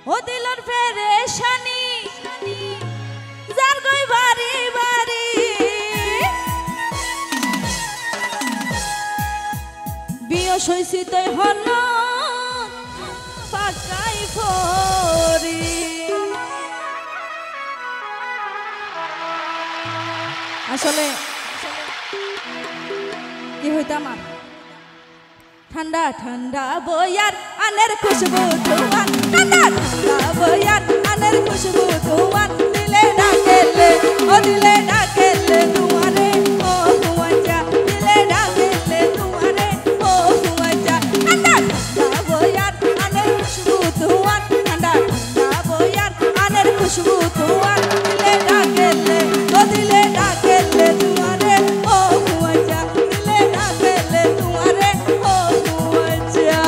ও দিলর পেরেশানি যার গই বাড়ি বাড়ি বিয়স হইছি তৈ হন পাকাই ফরি আসলে কি হইতা আমার ঠান্ডা ঠান্ডা বয়ার আনের খুশবু ধোঁয়ান ঠান্ডা ঠান্ডা বয়ার আনের খুশবু ধোঁয়ান দিলে ডাকেলে ও দিলে ডাকেলে তোমারে ও হুয়াচা দিলে ডাকেলে তোমারে ও হুয়াচা ঠান্ডা ঠান্ডা বয়ার আনের খুশবু ধোঁয়ান ঠান্ডা ঠান্ডা বয়ার আনের খুশবু ধোঁয়ান দিলে ডাকেলে ও দিলে ডাকেলে তোমারে ও হুয়াচা দিলে ডাকেলে তোমারে ও হুয়াচা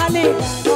Ali